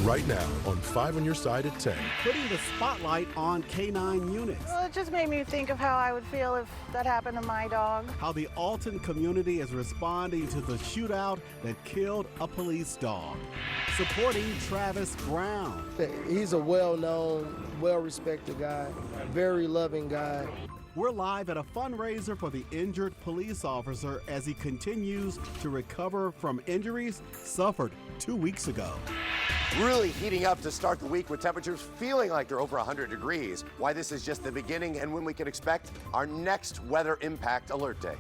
Right now on 5 on Your Side at 10. Putting the spotlight on canine units. Well, it just made me think of how I would feel if that happened to my dog. How the Alton community is responding to the shootout that killed a police dog. Supporting Travis Brown. He's a well-known, well-respected guy, very loving guy. We're live at a fundraiser for the injured police officer as he continues to recover from injuries suffered 2 weeks ago. Really heating up to start the week with temperatures feeling like they're over 100 degrees. Why this is just the beginning and when we can expect our next weather impact alert day.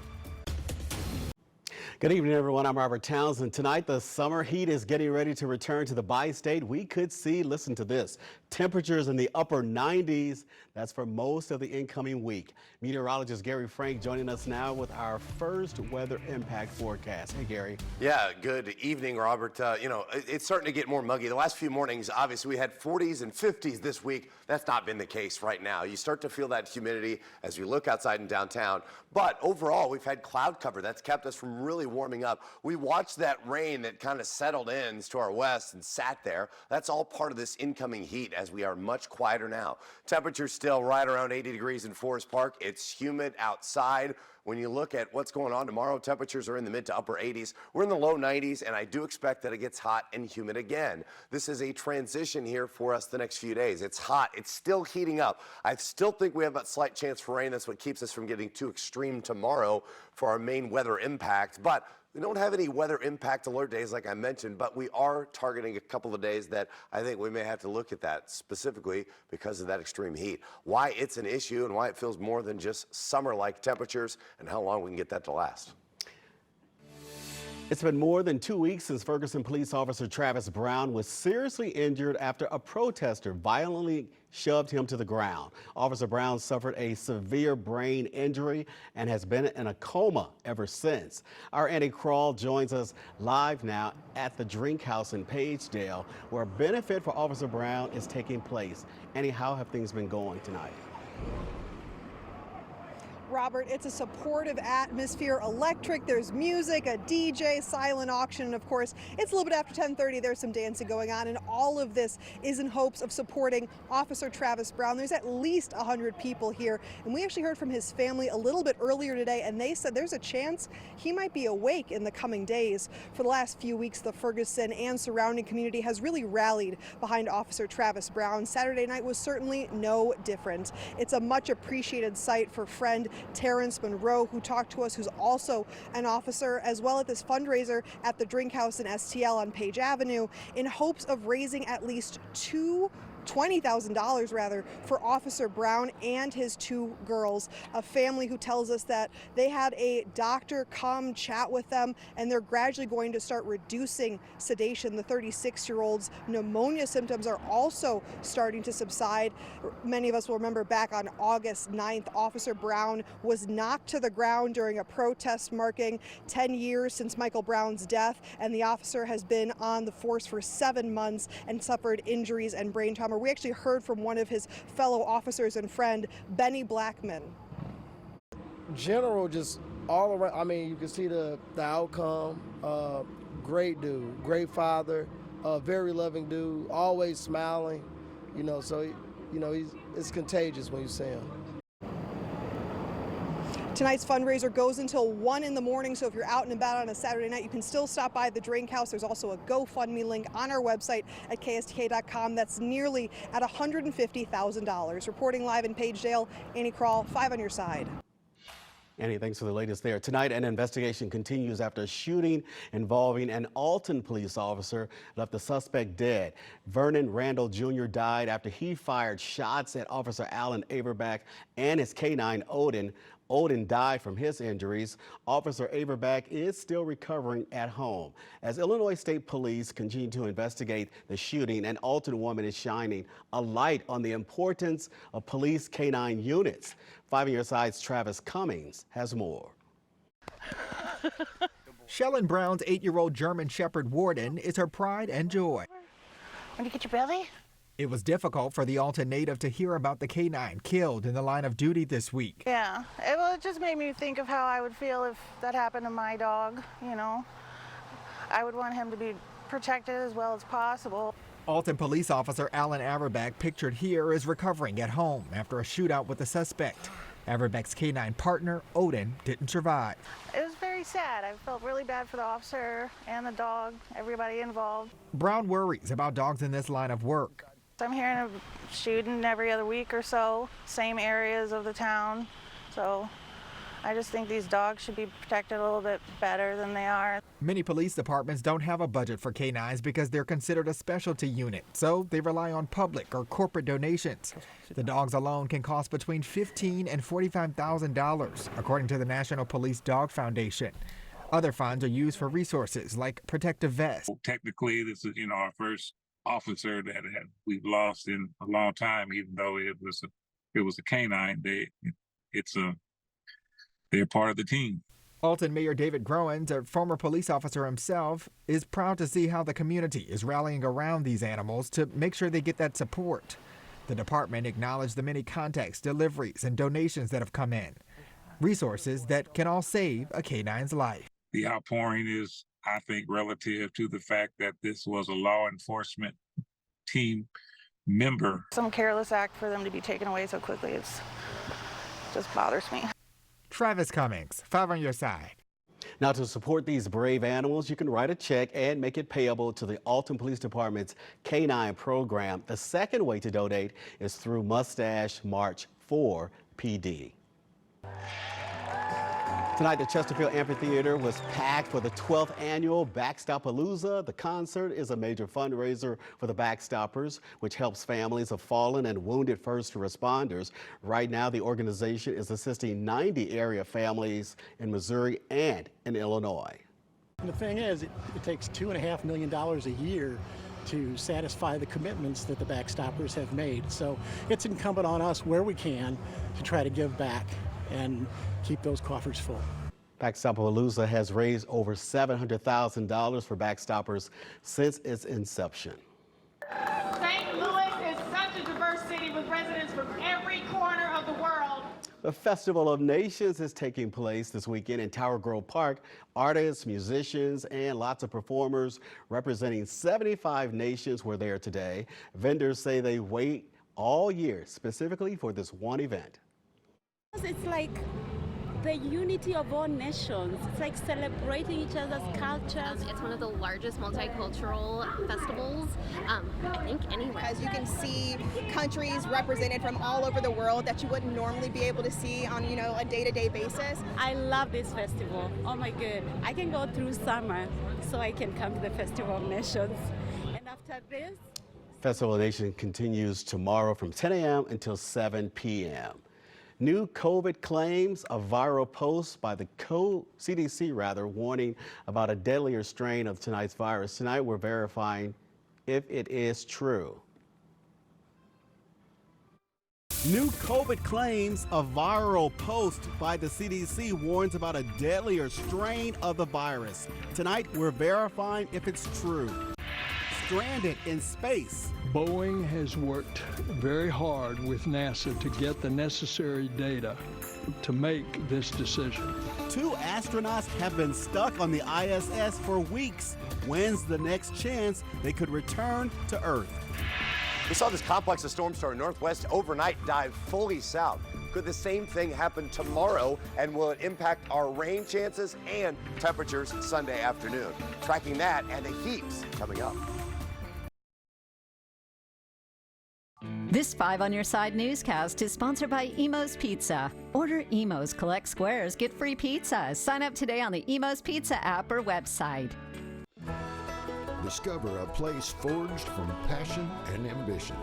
Good evening, everyone. I'm Robert Townsend. Tonight, the summer heat is getting ready to return to the bi-state. We could see, listen to this, temperatures in the upper 90s. That's for most of the incoming week. Meteorologist Gary Frank joining us now with our first weather impact forecast. Hey, Gary. Yeah, good evening, Robert. It's starting to get more muggy. The last few mornings, obviously, we had 40s and 50s this week. That's not been the case right now. You start to feel that humidity as we look outside in downtown. But overall, we've had cloud cover. That's kept us from really warming up. We watched that rain that kind of settled in to our west and sat there. That's all part of this incoming heat as we are much quieter now. Temperatures still right around 80 degrees in Forest Park. It's humid outside. When you look at what's going on tomorrow, temperatures are in the mid to upper 80s. We're in the low 90s, and I do expect that it gets hot and humid again. This is a transition here for us the next few days. It's hot. It's still heating up. I still think we have a slight chance for rain. That's what keeps us from getting too extreme tomorrow for our main weather impact. But we don't have any weather impact alert days like I mentioned, but we are targeting a couple of days that I think we may have to look at that specifically because of that extreme heat. Why it's an issue and why it feels more than just summer-like temperatures and how long we can get that to last. It's been more than 2 weeks since Ferguson police officer Travis Brown was seriously injured after a protester violently shoved him to the ground. Officer Brown suffered a severe brain injury and has been in a coma ever since. Our Andy Crawl joins us live now at the Drink House in Pagedale, where a benefit for Officer Brown is taking place. Andy, how have things been going tonight? Robert, it's a supportive atmosphere, electric, there's music, a DJ, silent auction, and of course, it's a little bit after 10:30, there's some dancing going on, and all of this is in hopes of supporting Officer Travis Brown. There's at least 100 people here, and we actually heard from his family a little bit earlier today, and they said there's a chance he might be awake in the coming days. For the last few weeks, the Ferguson and surrounding community has really rallied behind Officer Travis Brown. Saturday night was certainly no different. It's a much appreciated sight for friend Terrence Monroe, who talked to us, who's also an officer, as well at this fundraiser at the Drink House in STL on Page Avenue, in hopes of raising at least $20,000 rather for Officer Brown and his two girls. A family who tells us that they had a doctor come chat with them and they're gradually going to start reducing sedation. The 36-year-old's pneumonia symptoms are also starting to subside. Many of us will remember back on August 9th, Officer Brown was knocked to the ground during a protest marking 10 years since Michael Brown's death, and the officer has been on the force for 7 months and suffered injuries and brain trauma. We actually heard from one of his fellow officers and friend, Benny Blackman. General, just all around, I mean, you can see the outcome. Great dude, great father, very loving dude, always smiling, so, it's contagious when you see him. Tonight's fundraiser goes until 1 in the morning, so if you're out and about on a Saturday night, you can still stop by the Drink House. There's also a GoFundMe link on our website at KSDK.com. That's nearly at $150,000. Reporting live in Pagedale, Annie Crawl, 5 on Your Side. Annie, thanks for the latest there. Tonight, an investigation continues after a shooting involving an Alton police officer left the suspect dead. Vernon Randall Jr. died after he fired shots at Officer Alan Averback and his canine Odin. Odin died from his injuries. Officer Averback is still recovering at home. As Illinois State Police continue to investigate the shooting, an Alton woman is shining a light on the importance of police canine units. 5 on Your Side's Travis Cummings has more. Shellen Brown's 8-year-old German Shepherd Warden is her pride and joy. When you get your belly? It was difficult for the Alton native to hear about the canine killed in the line of duty this week. Yeah, it just made me think of how I would feel if that happened to my dog, I would want him to be protected as well as possible. Alton police officer Alan Averbeck, pictured here, is recovering at home after a shootout with the suspect. Averbeck's K9 partner, Odin, didn't survive. It was very sad. I felt really bad for the officer and the dog, everybody involved. Brown worries about dogs in this line of work. I'm hearing of shooting every other week or so, same areas of the town. So I just think these dogs should be protected a little bit better than they are. Many police departments don't have a budget for canines because they're considered a specialty unit, so they rely on public or corporate donations. The dogs alone can cost between $15,000 and $45,000, according to the National Police Dog Foundation. Other funds are used for resources like protective vests. Technically, this is, our first officer that we've lost in a long time, even though it was a canine. They're part of the team. Alton Mayor David Growens, a former police officer himself, is proud to see how the community is rallying around these animals to make sure they get that support. The department acknowledged the many contacts, deliveries, and donations that have come in. Resources that can all save a canine's life. The outpouring is, I think, relative to the fact that this was a law enforcement team member. Some careless act for them to be taken away so quickly, it just bothers me. Travis Cummings, 5 on your side. Now, to support these brave animals, you can write a check and make it payable to the Alton Police Department's K9 program. The second way to donate is through Mustache March for PD. Tonight, the Chesterfield Amphitheater was packed for the 12th annual Backstoppalooza. The concert is a major fundraiser for the Backstoppers, which helps families of fallen and wounded first responders. Right now, the organization is assisting 90 area families in Missouri and in Illinois. And the thing is, it takes $2.5 million a year to satisfy the commitments that the Backstoppers have made. So it's incumbent on us where we can to try to give back and keep those coffers full. Backstoppalooza has raised over $700,000 for Backstoppers since its inception. St. Louis is such a diverse city with residents from every corner of the world. The Festival of Nations is taking place this weekend in Tower Grove Park. Artists, musicians, and lots of performers representing 75 nations were there today. Vendors say they wait all year specifically for this one event. It's like the unity of all nations. It's like celebrating each other's cultures. It's one of the largest multicultural festivals, I think, anywhere. As you can see countries represented from all over the world that you wouldn't normally be able to see on, a day-to-day basis. I love this festival. Oh my God. I can go through summer so I can come to the Festival of Nations. And after this, Festival of Nations continues tomorrow from 10 a.m. until 7 p.m. New COVID claims, a viral post by the CDC warning about a deadlier strain of tonight's virus. Tonight, we're verifying if it is true. New COVID claims, a viral post by the CDC warns about a deadlier strain of the virus. Tonight, we're verifying if it's true. Stranded in space. Boeing has worked very hard with NASA to get the necessary data to make this decision. 2 astronauts have been stuck on the ISS for weeks. When's the next chance they could return to Earth? We saw this complex of storm starting northwest overnight dive fully south. Could the same thing happen tomorrow, and will it impact our rain chances and temperatures Sunday afternoon? Tracking that and the heaps coming up. This 5 on Your Side newscast is sponsored by Emo's Pizza. Order Emo's, collect squares, get free pizza. Sign up today on the Emo's Pizza app or website. Discover a place forged from passion and ambition,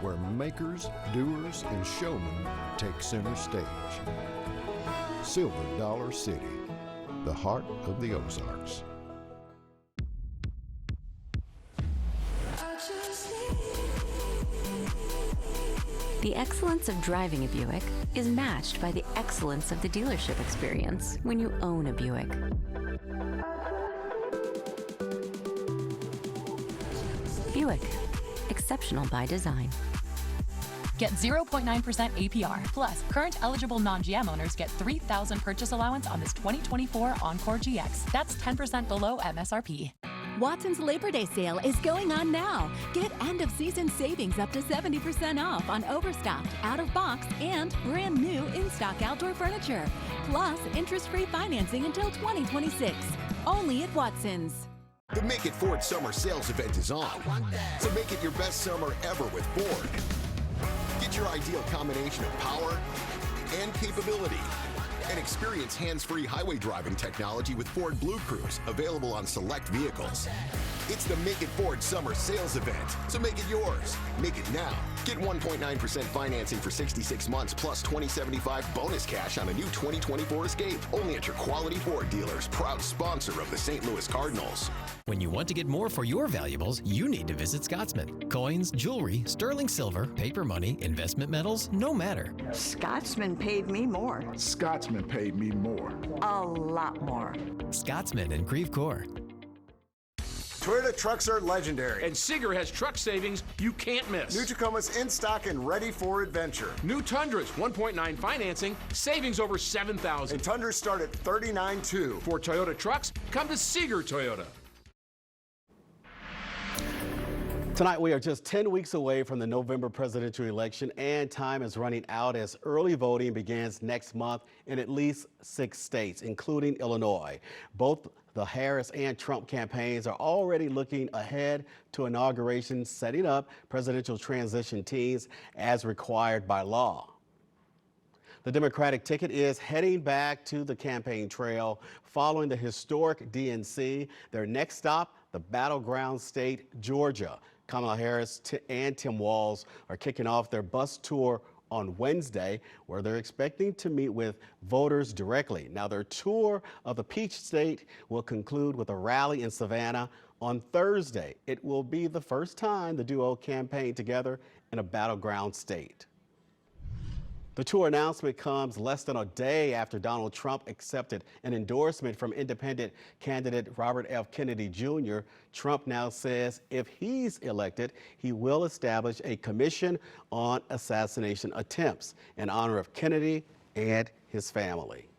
where makers, doers, and showmen take center stage. Silver Dollar City, the heart of the Ozarks. The excellence of driving a Buick is matched by the excellence of the dealership experience when you own a Buick. Buick, exceptional by design. Get 0.9% APR. Plus, current eligible non-GM owners get $3,000 purchase allowance on this 2024 Encore GX. That's 10% below MSRP. Watson's Labor Day sale is going on now. Get end-of-season savings up to 70% off on overstocked, out-of-box, and brand new in-stock outdoor furniture. Plus, interest-free financing until 2026. Only at Watson's. The Make It Ford Summer Sales Event is on. So make it your best summer ever with Ford. Get your ideal combination of power and capability. And experience hands-free highway driving technology with Ford Blue Cruise, available on select vehicles. It's the Make It Ford Summer Sales Event, so make it yours. Make it now. Get 1.9% financing for 66 months plus $20.75 bonus cash on a new 2024 Escape. Only at your Quality Ford dealers, proud sponsor of the St. Louis Cardinals. When you want to get more for your valuables, you need to visit Scotsman. Coins, jewelry, sterling silver, paper money, investment metals, no matter. Scotsman paid me more. Scotsman paid me more. A lot more. Scotsman in Creve Coeur. Toyota trucks are legendary. And Seeger has truck savings you can't miss. New Tacoma's in stock and ready for adventure. New Tundras, 1.9 financing, savings over $7,000. And Tundras start at $39,200. For Toyota trucks, come to Seeger Toyota. Tonight, we are just 10 weeks away from the November presidential election, and time is running out as early voting begins next month in at least 6 states, including Illinois. Both the Harris and Trump campaigns are already looking ahead to inauguration, setting up presidential transition teams as required by law. The Democratic ticket is heading back to the campaign trail following the historic DNC. Their next stop, the battleground state, Georgia. Kamala Harris and Tim Walz are kicking off their bus tour on Wednesday, where they're expecting to meet with voters directly. Now, their tour of the Peach State will conclude with a rally in Savannah on Thursday. It will be the first time the duo campaign together in a battleground state. The tour announcement comes less than a day after Donald Trump accepted an endorsement from independent candidate Robert F. Kennedy Jr. Trump now says if he's elected, he will establish a commission on assassination attempts in honor of Kennedy and his family.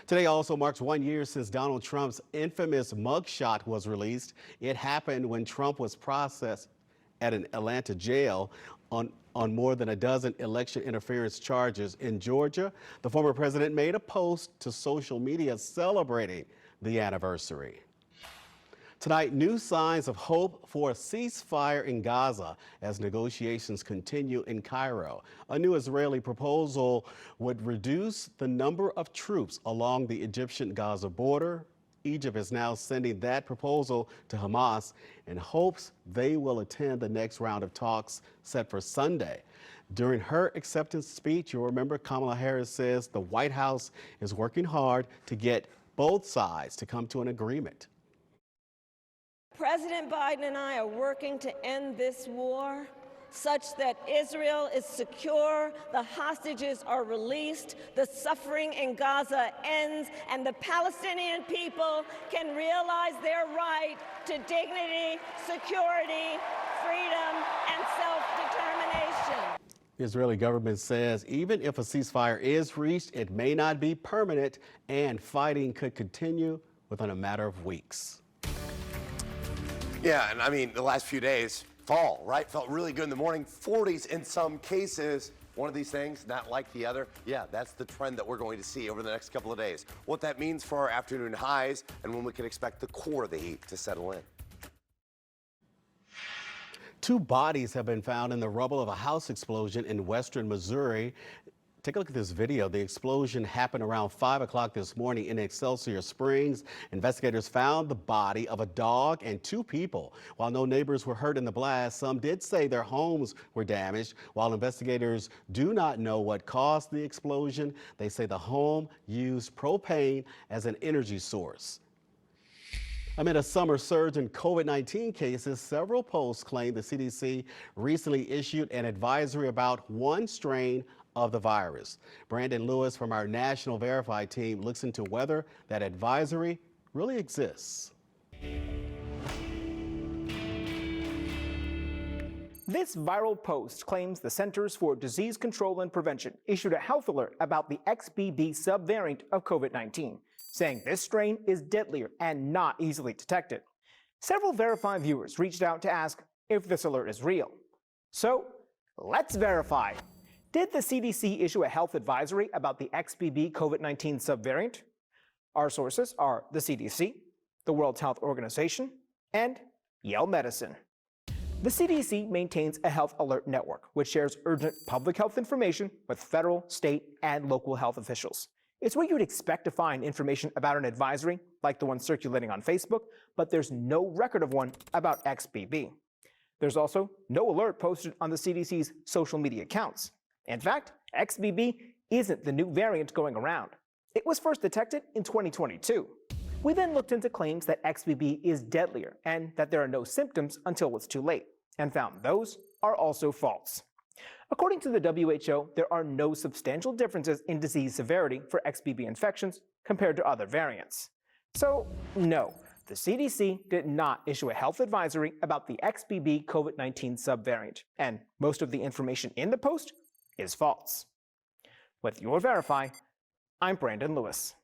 Today also marks 1 year since Donald Trump's infamous mugshot was released. It happened when Trump was processed at an Atlanta jail on more than a dozen election interference charges in Georgia. The former president made a post to social media celebrating the anniversary. Tonight, new signs of hope for a ceasefire in Gaza as negotiations continue in Cairo. A new Israeli proposal would reduce the number of troops along the Egyptian-Gaza border. Egypt is now sending that proposal to Hamas in hopes they will attend the next round of talks set for Sunday. During her acceptance speech, you'll remember Kamala Harris says the White House is working hard to get both sides to come to an agreement. President Biden and I are working to end this war such that Israel is secure, the hostages are released, the suffering in Gaza ends, and the Palestinian people can realize their right to dignity, security, freedom, and self-determination. The Israeli government says even if a ceasefire is reached, it may not be permanent, and fighting could continue within a matter of weeks. Yeah, and I mean, the last few days, fall, right? Felt really good in the morning. 40s in some cases. One of these things, not like the other. Yeah, that's the trend that we're going to see over the next couple of days. What that means for our afternoon highs and when we can expect the core of the heat to settle in. 2 bodies have been found in the rubble of a house explosion in western Missouri. Take a look at this video. The explosion happened around 5 o'clock this morning in Excelsior Springs. Investigators found the body of a dog and 2 people. While no neighbors were hurt in the blast, some did say their homes were damaged. While investigators do not know what caused the explosion, they say the home used propane as an energy source. Amid a summer surge in COVID-19 cases, several posts claim the CDC recently issued an advisory about one strain of the virus. Brandon Lewis from our National Verify team looks into whether that advisory really exists. This viral post claims the Centers for Disease Control and Prevention issued a health alert about the XBB subvariant of COVID-19, saying this strain is deadlier and not easily detected. Several Verify viewers reached out to ask if this alert is real. So, let's verify. Did the CDC issue a health advisory about the XBB COVID-19 subvariant? Our sources are the CDC, the World Health Organization, and Yale Medicine. The CDC maintains a health alert network, which shares urgent public health information with federal, state, and local health officials. It's where you'd expect to find information about an advisory, like the one circulating on Facebook, but there's no record of one about XBB. There's also no alert posted on the CDC's social media accounts. In fact, XBB isn't the new variant going around. It was first detected in 2022. We then looked into claims that XBB is deadlier and that there are no symptoms until it's too late, and found those are also false. According to the WHO, there are no substantial differences in disease severity for XBB infections compared to other variants. So, no, the CDC did not issue a health advisory about the XBB COVID-19 subvariant, and most of the information in the post is false. With your Verify, I'm Brandon Lewis.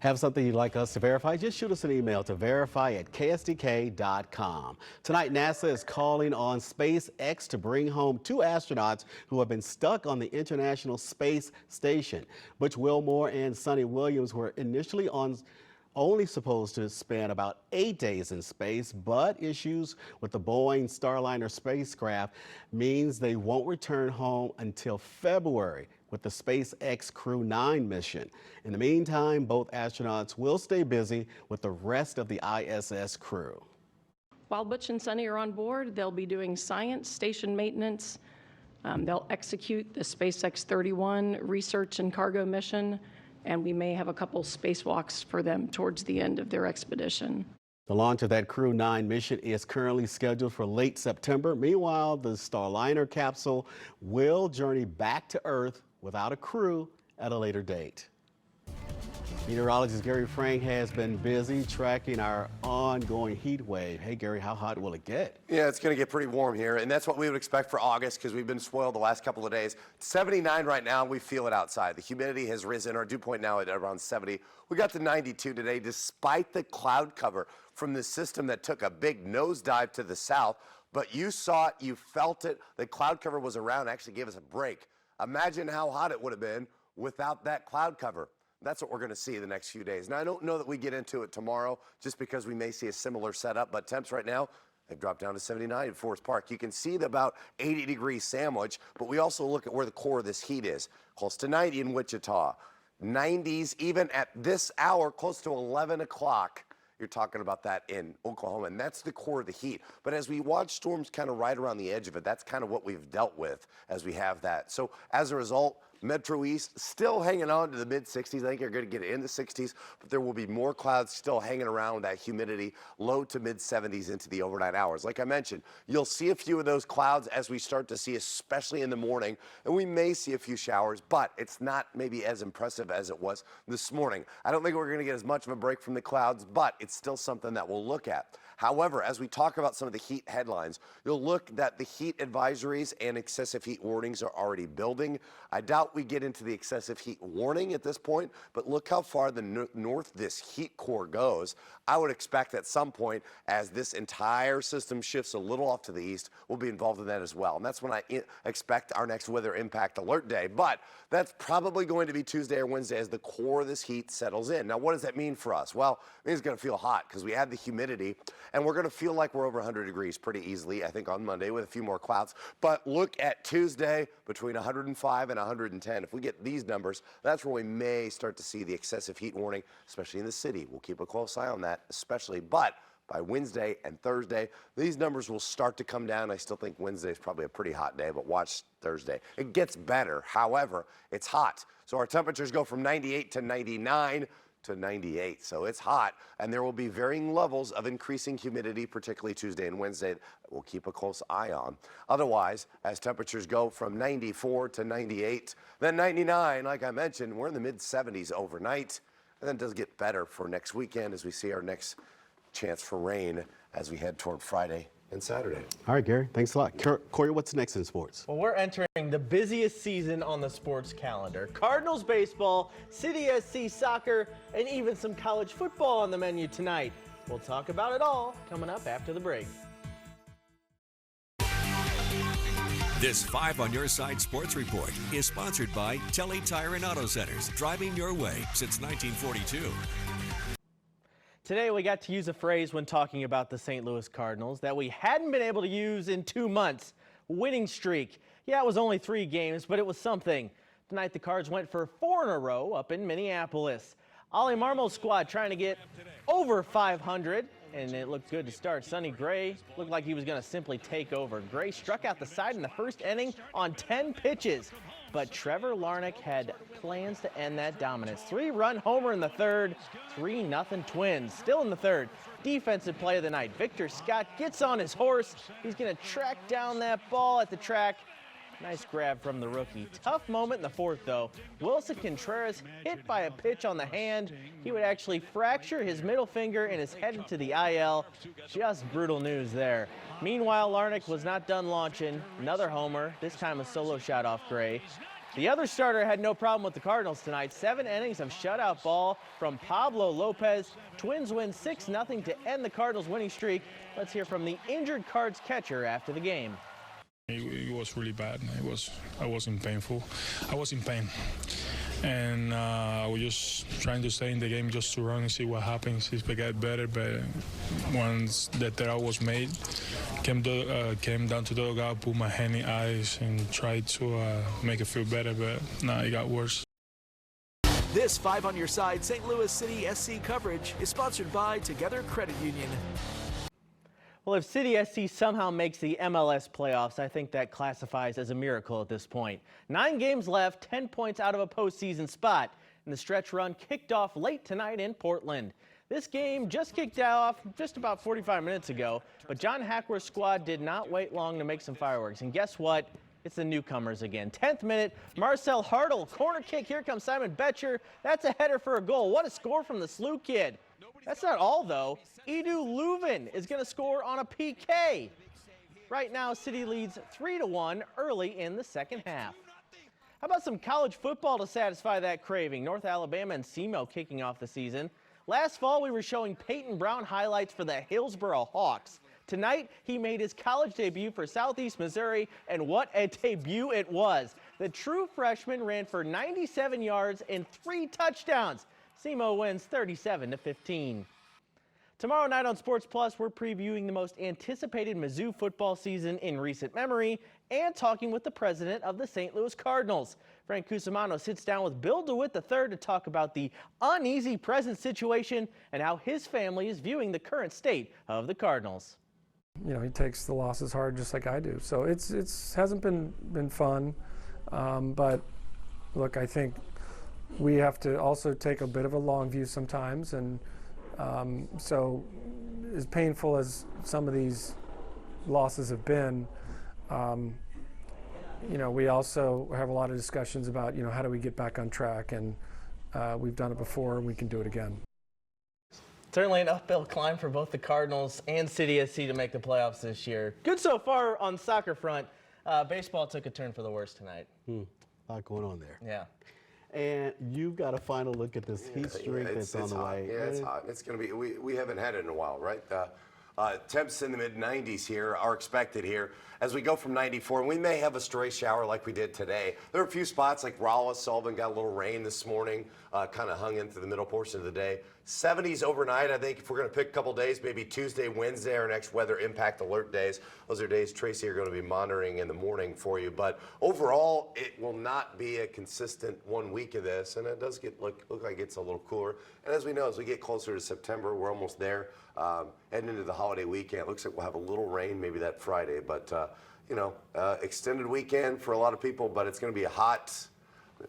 Have something you'd like us to verify? Just shoot us an email to verify@ksdk.com. Tonight, NASA is calling on SpaceX to bring home 2 astronauts who have been stuck on the International Space Station. Butch Wilmore and Sonny Williams were initially only supposed to spend about 8 days in space, but issues with the Boeing Starliner spacecraft means they won't return home until February with the SpaceX Crew 9 mission. In the meantime, both astronauts will stay busy with the rest of the ISS crew. While Butch and Sonny are on board, they'll be doing science, station maintenance. They'll execute the SpaceX 31 research and cargo mission, and we may have a couple spacewalks for them towards the end of their expedition. The launch of that Crew 9 mission is currently scheduled for late September. Meanwhile, the Starliner capsule will journey back to Earth without a crew at a later date. Meteorologist Gary Frank has been busy tracking our ongoing heat wave. Hey, Gary, how hot will it get? Yeah, it's going to get pretty warm here, and that's what we would expect for August because we've been spoiled the last couple of days. 79 right now, we feel it outside. The humidity has risen. Our dew point now at around 70. We got to 92 today despite the cloud cover from the system that took a big nosedive to the south. But you saw it, you felt it. The cloud cover was around, actually gave us a break. Imagine how hot it would have been without that cloud cover. That's what we're going to see the next few days. Now, I don't know that we get into it tomorrow just because we may see a similar setup, but temps right now, they've dropped down to 79 in Forest Park. You can see the about 80-degree sandwich, but we also look at where the core of this heat is. Close to 90 in Wichita. 90s even at this hour, close to 11 o'clock. You're talking about that in Oklahoma, and that's the core of the heat. But as we watch storms kind of right around the edge of it, that's kind of what we've dealt with as we have that. So as a result, Metro East still hanging on to the mid-60s. I think you're going to get it in the 60s, but there will be more clouds still hanging around that humidity, low to mid-70s into the overnight hours. Like I mentioned, you'll see a few of those clouds as we start to see, especially in the morning, and we may see a few showers, but it's not maybe as impressive as it was this morning. I don't think we're going to get as much of a break from the clouds, but it's still something that we'll look at. However, as we talk about some of the heat headlines, you'll look that the heat advisories and excessive heat warnings are already building. I doubt we get into the excessive heat warning at this point, but look how far the north this heat core goes. I would expect at some point, as this entire system shifts a little off to the east, we'll be involved in that as well. And that's when I expect our next weather impact alert day. But that's probably going to be Tuesday or Wednesday as the core of this heat settles in. Now, what does that mean for us? Well, it means it's going to feel hot because we had the humidity, and we're going to feel like we're over 100 degrees pretty easily, I think, on Monday with a few more clouds. But look at Tuesday between 105 and 110. If we get these numbers, that's where we may start to see the excessive heat warning, especially in the city. We'll keep a close eye on that, especially. But by Wednesday and Thursday, these numbers will start to come down. I still think Wednesday is probably a pretty hot day, but watch Thursday. It gets better. However, it's hot. So our temperatures go from 98 to 99 to 98. So it's hot, and there will be varying levels of increasing humidity, particularly Tuesday and Wednesday, that we'll keep a close eye on. Otherwise, as temperatures go from 94 to 98, then 99, like I mentioned, we're in the mid-70s overnight, and then it does get better for next weekend as we see our next chance for rain as we head toward Friday and Saturday. All right, Gary, thanks a lot. Corey, what's next in sports? Well, we're entering the busiest season on the sports calendar. Cardinals baseball, City SC soccer, and even some college football on the menu tonight. We'll talk about it all coming up after the break. This 5 on Your Side Sports Report is sponsored by Telly Tire and Auto Centers, driving your way since 1942. Today we got to use a phrase when talking about the St. Louis Cardinals that we hadn't been able to use in 2 months. Winning streak. Yeah, it was only 3 games, but it was something. Tonight the Cards went for 4 in a row up in Minneapolis. Ollie Marmol's squad trying to get over 500. And it looked good to start. Sonny Gray looked like he was going to simply take over. Gray struck out the side in the first inning on 10 pitches. But Trevor Larnach had plans to end that dominance. 3-run homer in the third, 3-0 Twins. Still in the third. Defensive play of the night. Victor Scott gets on his horse. He's going to track down that ball at the track. Nice grab from the rookie. Tough moment in the fourth, though. Wilson Contreras hit by a pitch on the hand. He would actually fracture his middle finger and is headed to the IL. Just brutal news there. Meanwhile, Larnach was not done launching. Another homer, this time a solo shot off Gray. The other starter had no problem with the Cardinals tonight. 7 innings of shutout ball from Pablo Lopez. Twins win 6-0 to end the Cardinals' winning streak. Let's hear from the injured Cards catcher after the game. It was really bad. I was in pain, and I was just trying to stay in the game, just to run and see what happens if I get better. But once the throw was made, came down to the dugout, put my hand in eyes, and tried to make it feel better. But no, it got worse. This 5 on Your Side St. Louis City SC coverage is sponsored by Together Credit Union. Well, if City SC somehow makes the MLS playoffs, I think that classifies as a miracle at this point. 9 games left, 10 points out of a postseason spot. And the stretch run kicked off late tonight in Portland. This game just kicked off just about 45 minutes ago, but John Hackworth's squad did not wait long to make some fireworks. And guess what? It's the newcomers again. 10th minute, Marcel Hartl, corner kick. Here comes Simon Betcher. That's a header for a goal. What a score from the SLU kid. That's not all, though. Edu Leuven is going to score on a PK. Right now, City leads 3-1 early in the second half. How about some college football to satisfy that craving? North Alabama and SEMO kicking off the season. Last fall, we were showing Peyton Brown highlights for the Hillsboro Hawks. Tonight, he made his college debut for Southeast Missouri, and what a debut it was. The true freshman ran for 97 yards and 3 touchdowns. SEMO wins 37-15. Tomorrow night on Sports Plus, we're previewing the most anticipated Mizzou football season in recent memory and talking with the president of the St. Louis Cardinals. Frank Cusimano sits down with Bill DeWitt III to talk about the uneasy present situation and how his family is viewing the current state of the Cardinals. You know, he takes the losses hard just like I do. So it hasn't been fun, but look, I think we have to also take a bit of a long view sometimes, and so as painful as some of these losses have been, you know, we also have a lot of discussions about, you know, how do we get back on track, and we've done it before and we can do it again. Certainly an uphill climb for both the Cardinals and City SC to make the playoffs this year. Good so far on the soccer front. Baseball took a turn for the worse tonight. A lot going on there. Yeah. And you've got a final look at this heat streak that's on the way. Yeah, it's hot. It's going to be, we haven't had it in a while, right? Temps in the mid-90s here are expected here as we go from 94. And we may have a stray shower like we did today. There are a few spots like Rolla, Sullivan got a little rain this morning, kind of hung into the middle portion of the day. 70s overnight, I think if we're going to pick a couple days, maybe Tuesday, Wednesday, our next weather impact alert days. Those are days Tracy are going to be monitoring in the morning for you. But overall, it will not be a consistent 1 week of this, and it does look like it's a little cooler. And as we know, as we get closer to September, we're almost there. Heading into the holiday weekend, it looks like we'll have a little rain maybe that Friday. But, you know, extended weekend for a lot of people, but it's going to be a hot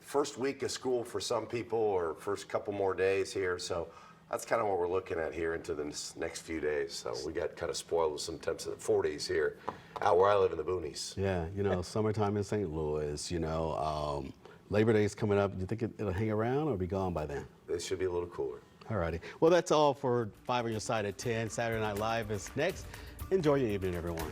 first week of school for some people, or first couple more days here. So that's kind of what we're looking at here into the next few days. So we got kind of spoiled with some temps in the 40s here out where I live in the boonies. Yeah, you know, summertime in St. Louis, you know, Labor Day is coming up. Do you think it'll hang around or be gone by then? It should be a little cooler. All righty. Well, that's all for 5 on Your Side at 10. Saturday Night Live is next. Enjoy your evening, everyone.